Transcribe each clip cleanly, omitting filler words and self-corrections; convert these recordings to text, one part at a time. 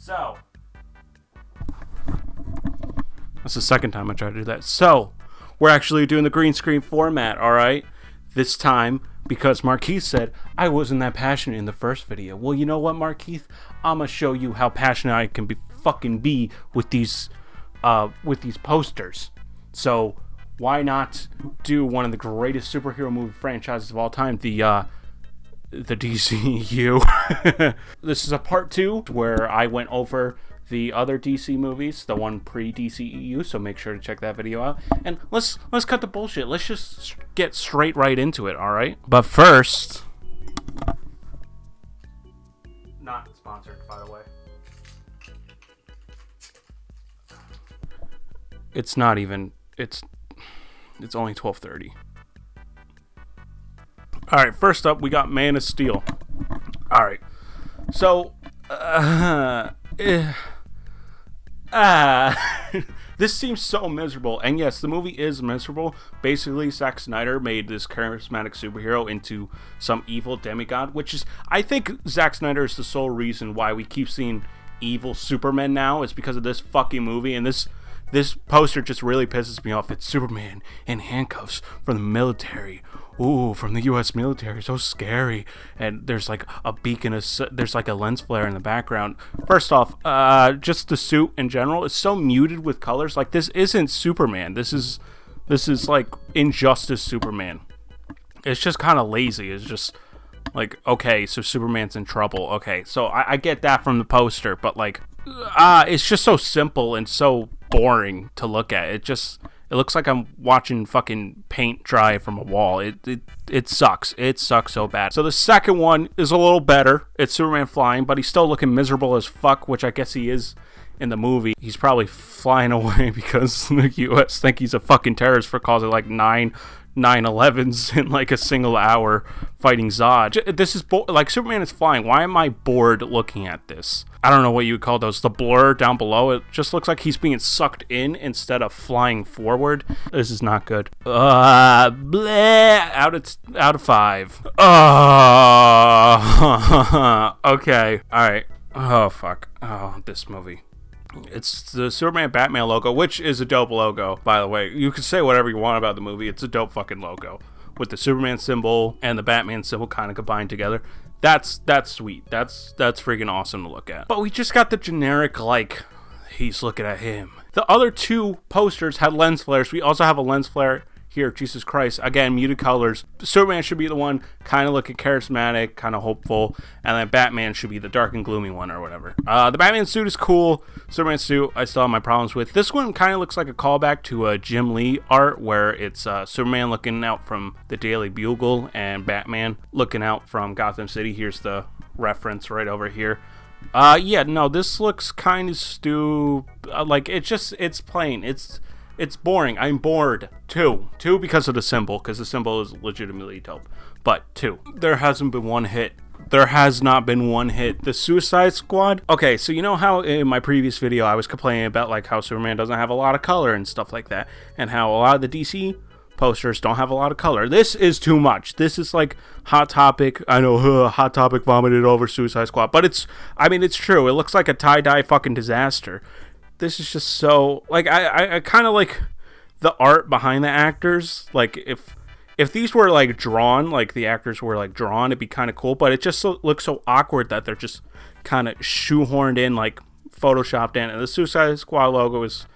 So, that's the second time I tried to do that. So, we're actually doing the green screen format, alright? This time, because Markeith said I wasn't that passionate in the first video. Well, you know what, Markeith? I'm gonna show you how passionate I can be with these posters. So, why not do one of the greatest superhero movie franchises of all time, the DCU. This is a part 2 where I went over the other DC movies, the one pre-DCEU, so make sure to check that video out. And let's cut the bullshit. Let's just get straight right into it, alright? But first... Not sponsored, by the way. It's not even... It's only 12:30. Alright, first up, we got Man of Steel. Alright. So, this seems so miserable. And yes, the movie is miserable. Basically, Zack Snyder made this charismatic superhero into some evil demigod, which is, I think Zack Snyder is the sole reason why we keep seeing evil Superman now, is because of this fucking movie. And this poster just really pisses me off. It's Superman in handcuffs from the military. Ooh, from the U.S. military, so scary. And there's like a beacon, there's like a lens flare in the background. First off, just the suit in general is so muted with colors. Like, this isn't Superman. This is like Injustice Superman. It's just kind of lazy. It's just like, okay, so Superman's in trouble. Okay, so I get that from the poster, but like, it's just so simple and so boring to look at. It looks like I'm watching fucking paint dry from a wall. It sucks. It sucks so bad. So the second one is a little better. It's Superman flying, but he's still looking miserable as fuck, which I guess he is in the movie. He's probably flying away because the U.S. think he's a fucking terrorist for causing like 9/11s in like a single hour fighting Zod. This is like, Superman is flying. Why am I bored looking at this? I don't know what you would call those. The blur down below, it just looks like he's being sucked in instead of flying forward. This is not good. Bleh, out of 5. Okay, all right. Oh fuck. Oh, this movie. It's the Superman Batman logo, which is a dope logo, by the way. You can say whatever you want about the movie. It's a dope fucking logo with the Superman symbol and the Batman symbol kind of combined together. That's sweet. That's freaking awesome to look at. But we just got the generic, like, he's looking at him. The other 2 posters had lens flares. We also have a lens flare here. Jesus Christ. Again, muted colors. Superman should be the one kind of looking charismatic, kind of hopeful, and then Batman should be the dark and gloomy one or whatever. The Batman suit is cool. Superman suit, I still have my problems with. This one kind of looks like a callback to a Jim Lee art where it's Superman looking out from the Daily Bugle and Batman looking out from Gotham City. Here's the reference right over here. Yeah, no, this looks kind of like, it's plain. It's boring. I'm bored. 2 because of the symbol, because the symbol is legitimately dope. But 2. There hasn't been one hit. There has not been one hit. The Suicide Squad. Okay, so you know how in my previous video I was complaining about like how Superman doesn't have a lot of color and stuff like that, and how a lot of the DC posters don't have a lot of color. This is too much. This is like Hot Topic. I know, Hot Topic vomited over Suicide Squad, but it's true. It looks like a tie-dye fucking disaster. This is just so, like, I kind of like the art behind the actors. Like, if these were like drawn, like the actors were like drawn, it'd be kind of cool, but it just looks so awkward that they're just kind of shoehorned in, like photoshopped in. And the Suicide Squad logo is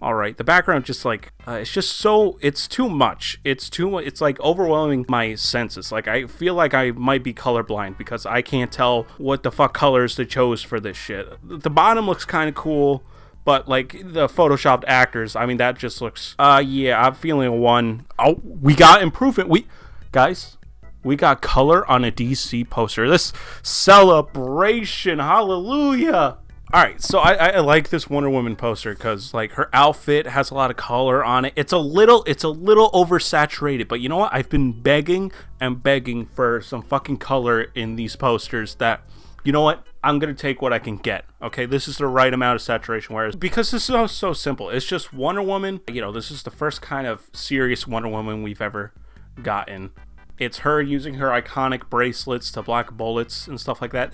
alright. The background just like, it's just so, it's too much. It's like overwhelming my senses. Like, I feel like I might be colorblind because I can't tell what the fuck colors they chose for this shit. The bottom looks kind of cool, but like the photoshopped actors, I mean, that just looks, yeah, I'm feeling a 1. Oh, we got improvement. We got color on a DC poster. This celebration, hallelujah. All right, so I like this Wonder Woman poster because like her outfit has a lot of color on it. It's a little oversaturated, but you know what? I've been begging and begging for some fucking color in these posters that, you know what? I'm going to take what I can get. Okay, this is the right amount of saturation. Whereas, because this is so simple, it's just Wonder Woman. You know, this is the first kind of serious Wonder Woman we've ever gotten It's her using her iconic bracelets to block bullets and stuff like that.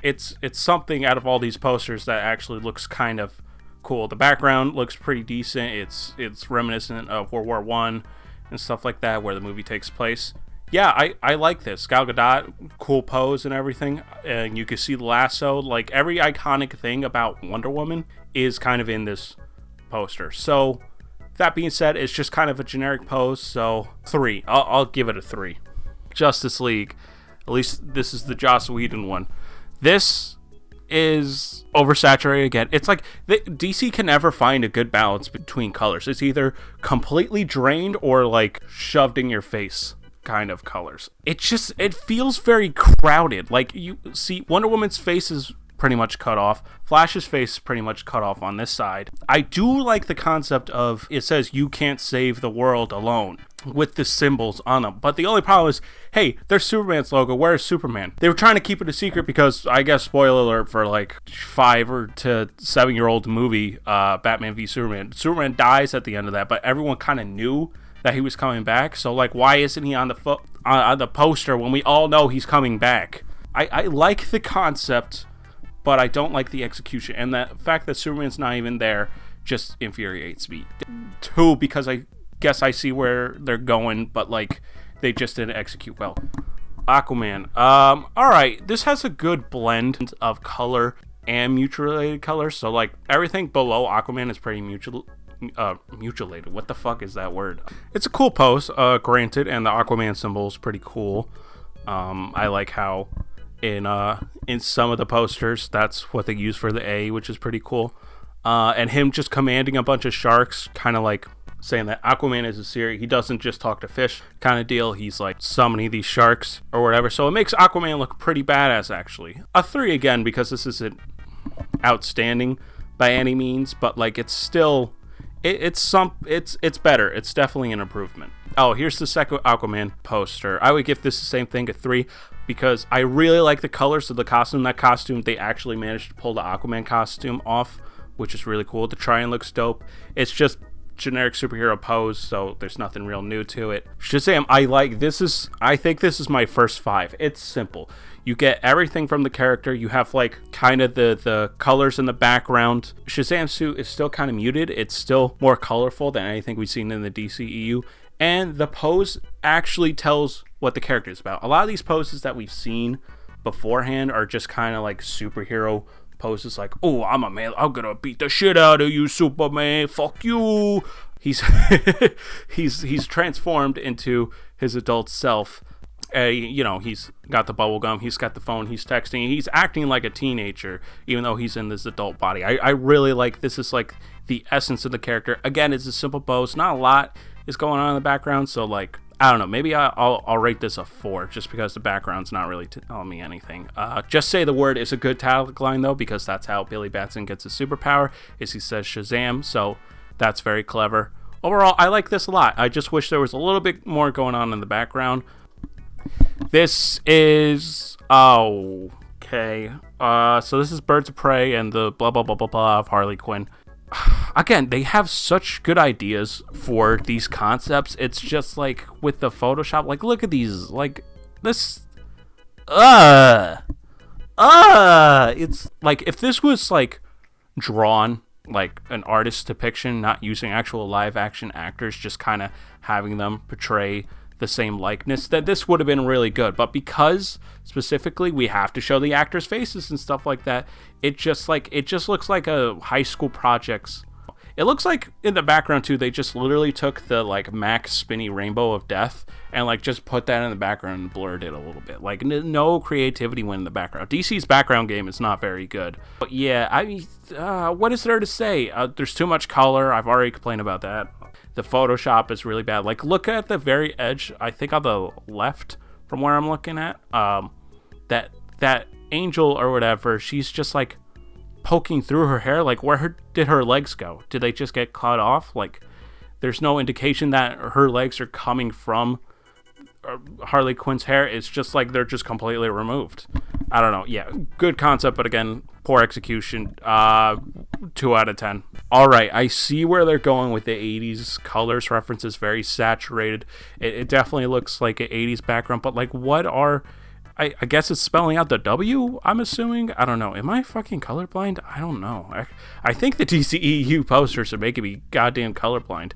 It's something out of all these posters that actually looks kind of cool. The background looks pretty decent. It's reminiscent of World War One and stuff like that, where the movie takes place. Yeah, I like this. Gal Gadot, cool pose and everything. And you can see the lasso. Like, every iconic thing about Wonder Woman is kind of in this poster. So, that being said, it's just kind of a generic pose. So, 3. I'll give it a 3. Justice League. At least this is the Joss Whedon one. This is oversaturated again. It's like DC can never find a good balance between colors. It's either completely drained or like shoved in your face kind of colors. It feels very crowded. Like, you see Wonder Woman's face is pretty much cut off. Flash's face is pretty much cut off on this side. I do like the concept of, it says you can't save the world alone, with the symbols on them. But the only problem is, hey, there's Superman's logo. Where's Superman? They were trying to keep it a secret because, I guess, spoiler alert for like 5 to 7-year-old movie, Batman v Superman. Superman dies at the end of that, but everyone kind of knew that he was coming back. So, like, why isn't he on the poster when we all know he's coming back? I like the concept, but I don't like the execution. And the fact that Superman's not even there just infuriates me. 2, because I guess I see where they're going, but, like, they just didn't execute well. Aquaman. Alright, this has a good blend of color and mutilated color. So, like, everything below Aquaman is pretty mutilated. What the fuck is that word? It's a cool pose, granted, and the Aquaman symbol is pretty cool. I like how in some of the posters that's what they use for the A, which is pretty cool. And him just commanding a bunch of sharks, kind of like saying that Aquaman is a series. He doesn't just talk to fish kind of deal. He's like summoning these sharks or whatever. So it makes Aquaman look pretty badass, actually. A 3 again, because this isn't outstanding by any means, but like it's still it's better. It's definitely an improvement. Oh, here's the second Aquaman poster. I would give this the same thing, a 3, because I really like the colors of the costume. That costume, they actually managed to pull the Aquaman costume off, which is really cool. The Triton looks dope. It's just generic superhero pose, so there's nothing real new to it. Shazam, I think this is my first 5. It's simple. You get everything from the character. You have like kind of the colors in the background. Shazam's suit is still kind of muted. It's still more colorful than anything we've seen in the DCEU. And the pose actually tells what the character is about. A lot of these poses that we've seen beforehand are just kind of like superhero poses, like, oh, I'm a man, I'm gonna beat the shit out of you, Superman, fuck you. He's transformed into his adult self. He's got the bubble gum, he's got the phone, he's texting, he's acting like a teenager, even though he's in this adult body. I really like, this is like the essence of the character. Again, it's a simple pose, not a lot is going on in the background, so like, I don't know, maybe I'll rate this a 4, just because the background's not really telling me anything. Just say the word is a good tagline, though, because that's how Billy Batson gets his superpower, is he says Shazam, so that's very clever. Overall, I like this a lot. I just wish there was a little bit more going on in the background. This is... okay. So this is Birds of Prey and the blah, blah, blah, blah, blah of Harley Quinn. Again, they have such good ideas for these concepts. It's just like with the Photoshop, like look at these, like this, it's like if this was like drawn like an artist's depiction, not using actual live action actors, just kind of having them portray the same likeness, that this would have been really good. But because specifically we have to show the actors' faces and stuff like that, it just looks like a high school project's. It looks like in the background too, they just literally took the like Max spinny rainbow of death and like just put that in the background and blurred it a little bit. Like no creativity went in the background. DC's background game is not very good. But yeah, I mean, what is there to say? There's too much color. I've already complained about that. The Photoshop is really bad. Like look at the very edge, I think on the left from where I'm looking at, that angel or whatever, she's just like poking through her hair. Like where did her legs go? Did they just get cut off? Like there's no indication that her legs are coming from Harley Quinn's hair. It's just like they're just completely removed. I don't know. Yeah, good concept, but again, poor execution. 2 out of 10. all right, I see where they're going with the 80s colors references, very saturated. It definitely looks like an 80s background, but like, what are... I guess it's spelling out the W, I'm assuming. I don't know. Am I fucking colorblind? I don't know. I think the DCEU posters are making me goddamn colorblind.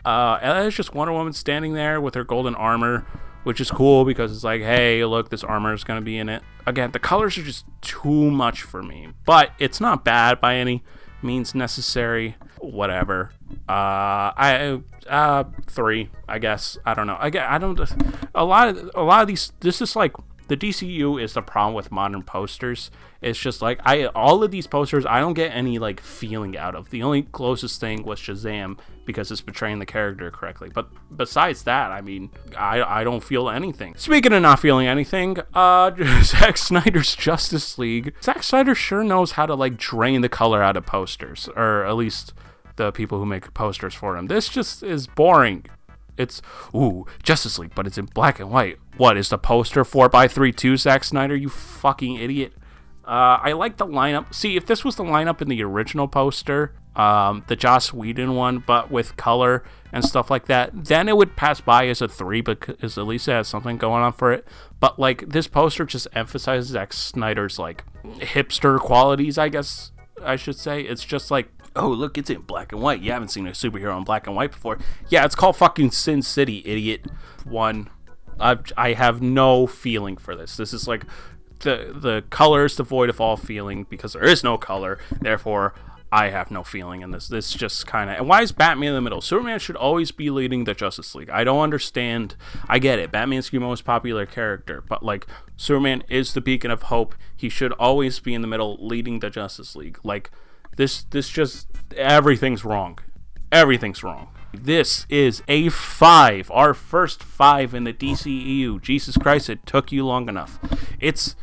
And it's just Wonder Woman standing there with her golden armor, which is cool because it's like, hey, look, this armor is going to be in it. Again, the colors are just too much for me, but it's not bad by any means necessary. Whatever. 3, I guess. I don't know. I don't. A lot of these. This is like. The DCU is the problem with modern posters. It's just like all of these posters I don't get any like feeling out of. The only closest thing was Shazam because it's portraying the character correctly. But besides that, I mean, I don't feel anything. Speaking of not feeling anything, Zack Snyder's Justice League. Zack Snyder sure knows how to like drain the color out of posters, or at least the people who make posters for him. This just is boring. It's, Justice League, but it's in black and white. What, is the poster 4x3 too, Zack Snyder, you fucking idiot? I like the lineup. See, if this was the lineup in the original poster, the Joss Whedon one, but with color and stuff like that, then it would pass by as a 3 because at least it has something going on for it. But, like, this poster just emphasizes Zack Snyder's, like, hipster qualities, I guess I should say. It's just like, oh, look, it's in black and white. You haven't seen a superhero in black and white before. Yeah, it's called fucking Sin City, idiot. I have no feeling for this. This is like the color is devoid of all feeling because there is no color. Therefore, I have no feeling in this. This just kind of... And why is Batman in the middle? Superman should always be leading the Justice League. I don't understand. I get it. Batman's the most popular character. But, like, Superman is the beacon of hope. He should always be in the middle leading the Justice League. Like... This just, everything's wrong. Everything's wrong. This is a 5. Our first 5 in the DCEU. Jesus Christ, it took you long enough. It's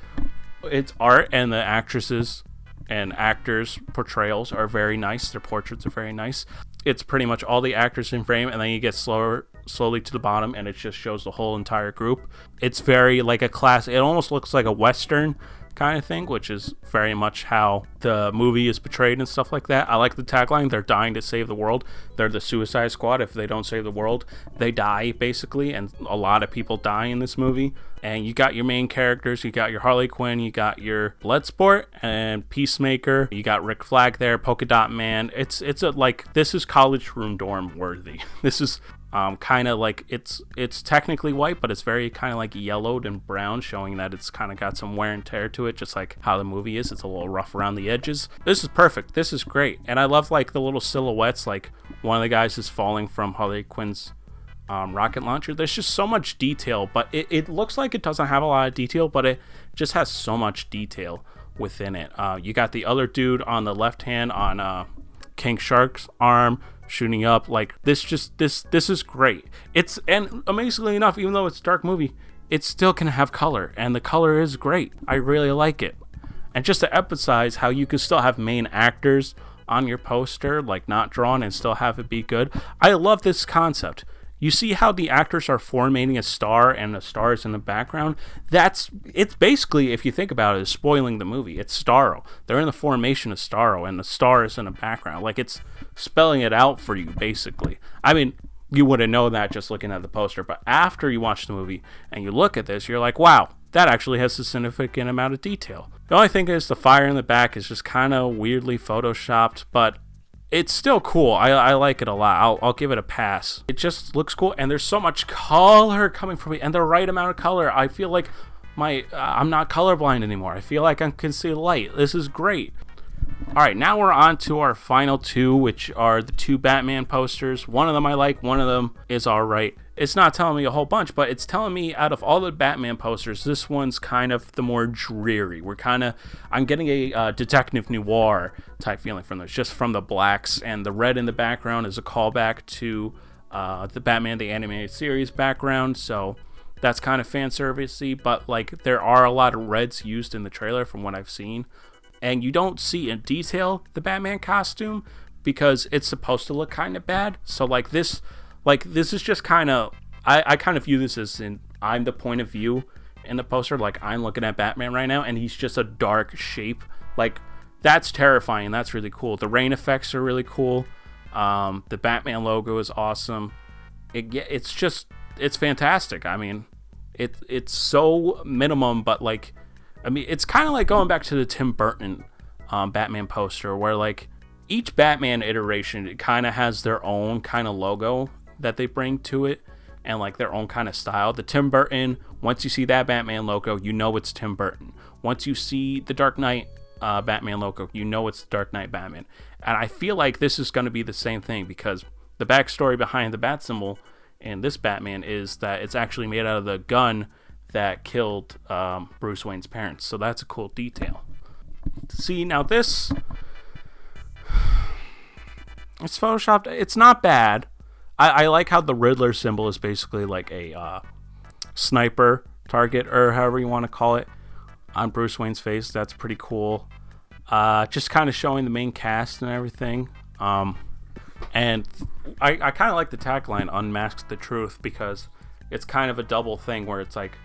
art, and the actresses and actors' portrayals are very nice. Their portraits are very nice. It's pretty much all the actors in frame, and then you get slowly to the bottom, and it just shows the whole entire group. It's very like a class. It almost looks like a Western kind of thing, which is very much how the movie is portrayed and stuff like that. I like the tagline, they're dying to save the world. They're the Suicide Squad. If they don't save the world, they die, basically, and a lot of people die in this movie. And you got your main characters, you got your Harley Quinn, you got your Bloodsport and Peacemaker, you got Rick Flag there, Polka Dot Man. It's a like, this is college room dorm worthy. This is kind of like, it's technically white, but it's very kind of like yellowed and brown, showing that it's kind of got some wear and tear to it, just like how the movie is. It's a little rough around the edges. This is perfect. This is great. And I love like the little silhouettes, like one of the guys is falling from Harley Quinn's rocket launcher. There's just so much detail, but it looks like it doesn't have a lot of detail, but it just has so much detail within it. You got the other dude on the left hand on King Shark's arm shooting up. Like, this is great. And amazingly enough, even though it's a dark movie, it still can have color, and the color is great. I really like it. And just to emphasize how you can still have main actors on your poster, like not drawn, and still have it be good. I love this concept. You see how the actors are formating a star, and the star is in the background? It's basically, if you think about it, is spoiling the movie. It's Starro. They're in the formation of Starro, and the star is in the background. Like, it's spelling it out for you, basically. I mean, you wouldn't know that just looking at the poster, but after you watch the movie and you look at this, you're like, wow, that actually has a significant amount of detail. The only thing is the fire in the back is just kind of weirdly photoshopped, but it's still cool. I like it a lot. I'll give it a pass. It just looks cool, and there's so much color coming from it, and the right amount of color. I feel like I'm not colorblind anymore. I feel like I can see light. This is great. All right, now we're on to our final 2, which are the 2 Batman posters. One of them I like, one of them is all right. It's not telling me a whole bunch, but it's telling me out of all the Batman posters, this one's kind of the more dreary. I'm getting a detective noir type feeling from this, just from the blacks, and the red in the background is a callback to the Batman the Animated Series background, so that's kind of fan servicey, but like there are a lot of reds used in the trailer from what I've seen. And you don't see in detail the Batman costume because it's supposed to look kind of bad. So this is just kind of, I kind of view this as I'm the point of view in the poster. Like, I'm looking at Batman right now, and he's just a dark shape. Like, that's terrifying. That's really cool. The rain effects are really cool. The Batman logo is awesome. It's fantastic. I mean, it's so minimum, but like, I mean, it's kind of like going back to the Tim Burton Batman poster, where like each Batman iteration, it kind of has their own kind of logo that they bring to it, and like their own kind of style. The Tim Burton, once you see that Batman logo, you know it's Tim Burton. Once you see the Dark Knight Batman logo, you know it's the Dark Knight Batman. And I feel like this is going to be the same thing, because the backstory behind the bat symbol in this Batman is that it's actually made out of the gun that killed Bruce Wayne's parents. So that's a cool detail. See, now this, it's photoshopped. It's not bad. I like how the Riddler symbol is basically like a sniper target, or however you want to call it, on Bruce Wayne's face. That's pretty cool. Just kind of showing the main cast and everything. And I kind of like the tagline, "Unmask the Truth," because it's kind of a double thing where it's like,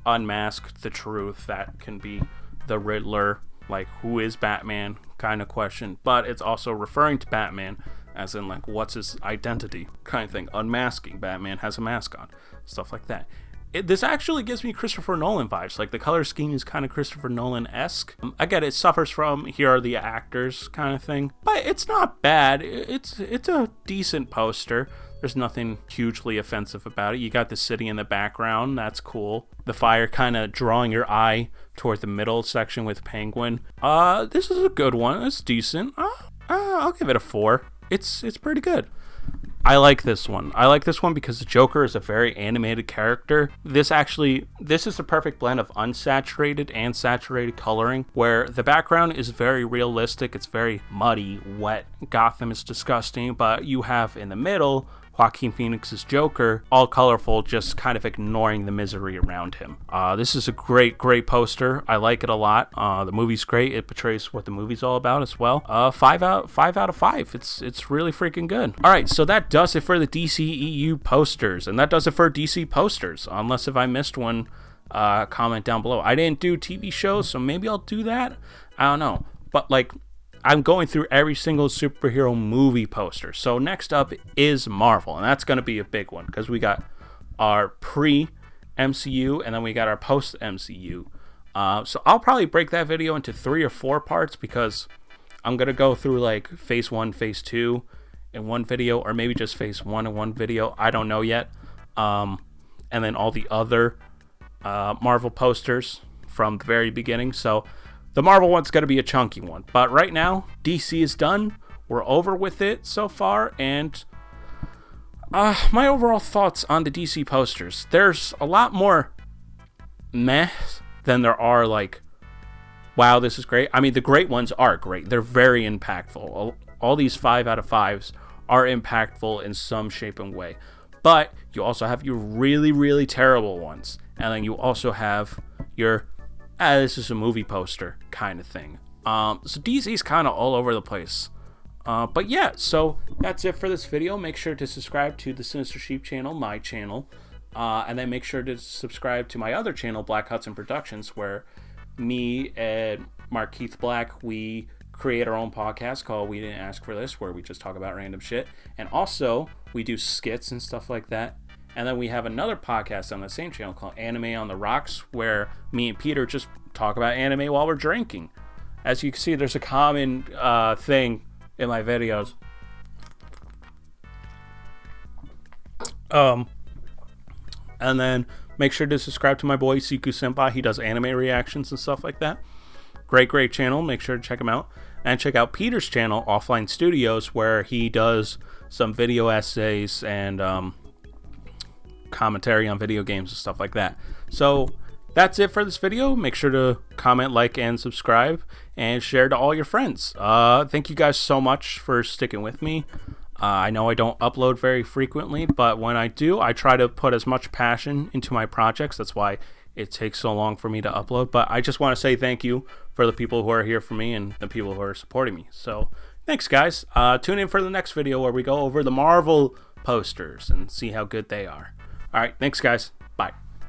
unmask the truth. That can be the Riddler, like, who is Batman kind of question, but it's also referring to Batman as in like, what's his identity kind of thing. Unmasking, Batman has a mask on, stuff like that. This actually gives me Christopher Nolan vibes. Like, the color scheme is kind of Christopher Nolan-esque. I get it suffers from here are the actors kind of thing, but it's not bad. It's a decent poster. There's nothing hugely offensive about it. You got the city in the background. That's cool. The fire kind of drawing your eye toward the middle section with Penguin. This is a good one. It's decent. I'll give it a 4. It's pretty good. I like this one. I like this one because the Joker is a very animated character. This is a perfect blend of unsaturated and saturated coloring, where the background is very realistic. It's very muddy, wet. Gotham is disgusting, but you have in the middle Joaquin Phoenix's Joker, all colorful, just kind of ignoring the misery around him. This is a great poster. I like it a lot. The movie's great. It portrays what the movie's all about as well. 5 out of 5. It's really freaking good. All right, so that does it for the DCEU posters, and that does it for DC posters. Unless if I missed one, comment down below. I didn't do TV shows, so maybe I'll do that. I don't know, but like, I'm going through every single superhero movie poster. So next up is Marvel, and that's going to be a big one because we got our pre-MCU and then we got our post-MCU. So I'll probably break that video into 3 or 4 parts, because I'm going to go through like phase 1, phase 2 in one video, or maybe just phase 1 in one video. I don't know yet. And then all the other Marvel posters from the very beginning. So the Marvel one's going to be a chunky one. But right now, DC is done. We're over with it so far. And my overall thoughts on the DC posters. There's a lot more meh than there are like, wow, this is great. I mean, the great ones are great. They're very impactful. All these 5 out of 5s are impactful in some shape and way. But you also have your really, really terrible ones. And then you also have your this is a movie poster kind of thing. So DC's kind of all over the place. But yeah, so that's it for this video. Make sure to subscribe to the Sinister Sheep channel, my channel. And then make sure to subscribe to my other channel, Black Hudson Productions, where me and Mark Keith Black, we create our own podcast called We Didn't Ask for This, where we just talk about random shit. And also, we do skits and stuff like that. And then we have another podcast on the same channel called Anime on the Rocks, where me and Peter just talk about anime while we're drinking. As you can see, there's a common thing in my videos. And then make sure to subscribe to my boy Siku Senpai. He does anime reactions and stuff like that. Great channel. Make sure to check him out. And check out Peter's channel, Offline Studios, where he does some video essays and commentary on video games and stuff like that. So that's it for this video. Make sure to comment, like, and subscribe, and share to all your friends. Thank you guys so much for sticking with me. I know I don't upload very frequently, but when I do, I try to put as much passion into my projects. That's why it takes so long for me to upload. But I just want to say thank you for the people who are here for me and the people who are supporting me. So thanks, guys. Tune in for the next video where we go over the Marvel posters and see how good they are. All right, thanks, guys.